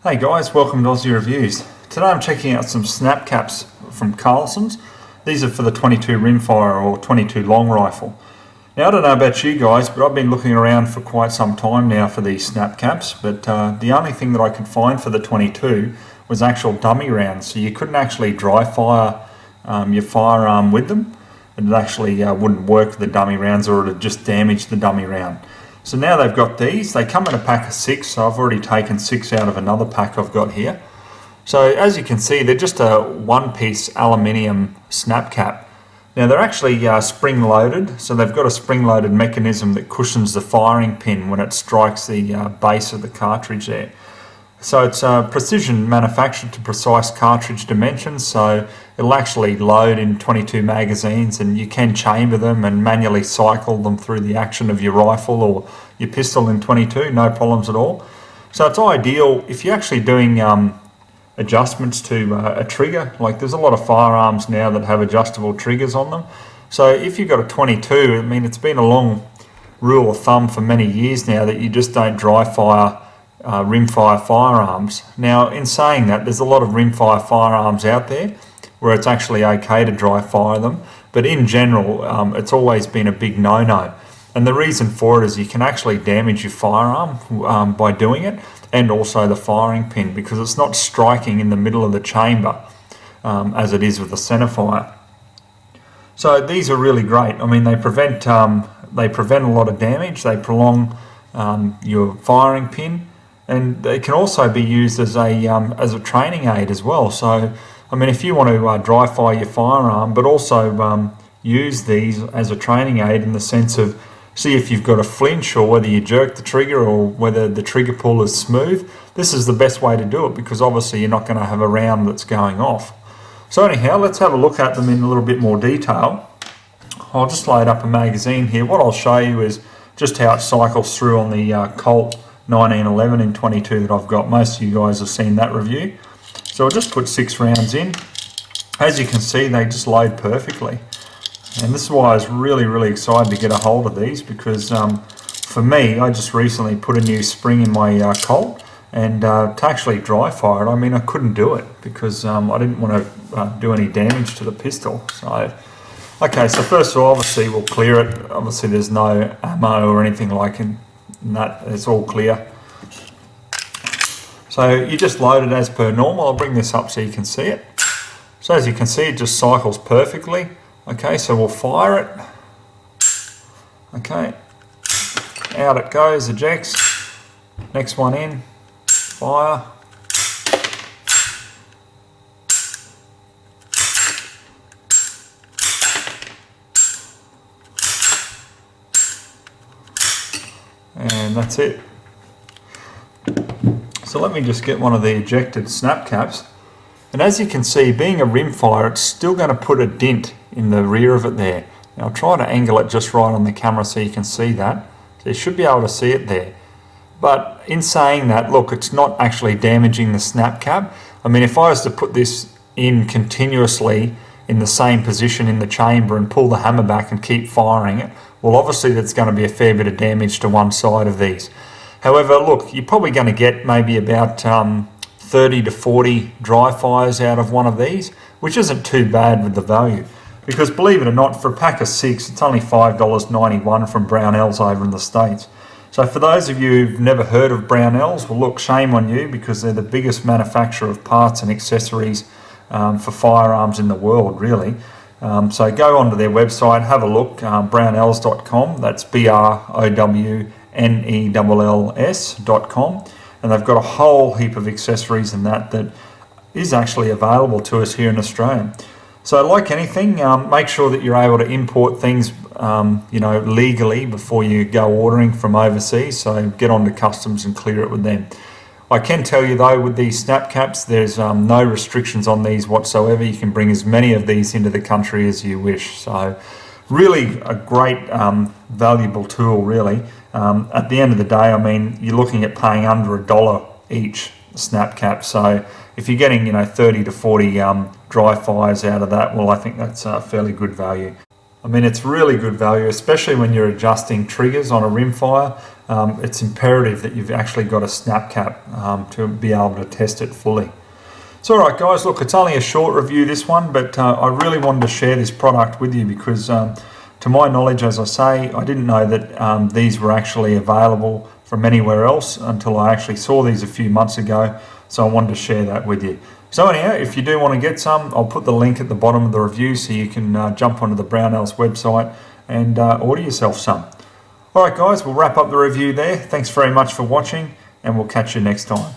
Hey guys, welcome to Ozzie Reviews. Today I'm checking out some snap caps from Carlsons. These are for the 22 Rimfire or 22 long rifle. Now I don't know about you guys, but I've been looking around for quite some time now for these snap caps, but the only thing that I could find for the 22 was actual dummy rounds. So you couldn't actually dry fire your firearm with them. It actually wouldn't work with the dummy rounds, or it would just damage the dummy round. So now they've got these. They come in a pack of 6, so I've already taken 6 out of another pack I've got here. So as you can see, they're just a one-piece aluminium snap cap. Now they're actually spring-loaded, so they've got a spring-loaded mechanism that cushions the firing pin when it strikes the base of the cartridge there. So it's precision manufactured to precise cartridge dimensions, so it'll actually load in 22 magazines, and you can chamber them and manually cycle them through the action of your rifle or your pistol in 22, no problems at all. So it's ideal if you're actually doing adjustments to a trigger. Like there's a lot of firearms now that have adjustable triggers on them. So if you've got a 22, I mean, it's been a long rule of thumb for many years now that you just don't dry fire rimfire firearms. Now in saying that, there's a lot of rimfire firearms out there where it's actually okay to dry fire them, but in general it's always been a big no-no, and the reason for it is you can actually damage your firearm by doing it, and also the firing pin, because it's not striking in the middle of the chamber as it is with the centerfire. So these are really great. I mean, they prevent a lot of damage, they prolong your firing pin, and they can also be used as a training aid as well. So, I mean, if you want to dry fire your firearm, but also use these as a training aid in the sense of see if you've got a flinch, or whether you jerk the trigger, or whether the trigger pull is smooth, this is the best way to do it, because obviously you're not going to have a round that's going off. So anyhow, let's have a look at them in a little bit more detail. I'll just load up a magazine here. What I'll show you is just how it cycles through on the Colt 1911 in 22 that I've got. Most of you guys have seen that review. So I'll just put 6 rounds in. As you can see, they just load perfectly. And this is why I was really excited to get a hold of these, because for me, I just recently put a new spring in my Colt, and to actually dry fire it, I mean, I couldn't do it because I didn't want to do any damage to the pistol. So, okay, so first of all, obviously we'll clear it. Obviously there's no ammo or anything like it. And that it's all clear. So you just load it as per normal. I'll bring this up so you can see it. So as you can see, it just cycles perfectly. Okay, so we'll fire it. Okay, out it goes, ejects. Next one in, fire. And that's it. So let me just get one of the ejected snap caps. And as you can see, being a rimfire, it's still going to put a dent in the rear of it there. Now I'll try to angle it just right on the camera so you can see that. So you should be able to see it there. But in saying that, look, it's not actually damaging the snap cap. I mean, if I was to put this in continuously in the same position in the chamber and pull the hammer back and keep firing it, well, obviously there's going to be a fair bit of damage to one side of these. However, look, you're probably going to get maybe about 30 to 40 dry fires out of one of these, which isn't too bad with the value. Because believe it or not, for a pack of 6, it's only $5.91 from Brownells over in the States. So for those of you who've never heard of Brownells, well, look, shame on you, because they're the biggest manufacturer of parts and accessories for firearms in the world, really. So go onto their website, have a look, brownells.com, that's BROWNELLS.com, and they've got a whole heap of accessories and that is actually available to us here in Australia. So like anything, make sure that you're able to import things legally before you go ordering from overseas, so get onto customs and clear it with them. I can tell you though, with these snap caps, there's no restrictions on these whatsoever. You can bring as many of these into the country as you wish. So really a great valuable tool, really. At the end of the day, I mean, you're looking at paying under $1 each snap cap. So if you're getting 30 to 40 dry fires out of that, well, I think that's a fairly good value. I mean, it's really good value, especially when you're adjusting triggers on a rimfire. It's imperative that you've actually got a snap cap to be able to test it fully. So alright guys, look, it's only a short review this one, but I really wanted to share this product with you because to my knowledge, as I say, I didn't know that these were actually available from anywhere else until I actually saw these a few months ago, so I wanted to share that with you. So anyhow, if you do want to get some, I'll put the link at the bottom of the review so you can jump onto the Brownells website and order yourself some. Alright guys, we'll wrap up the review there. Thanks very much for watching and we'll catch you next time.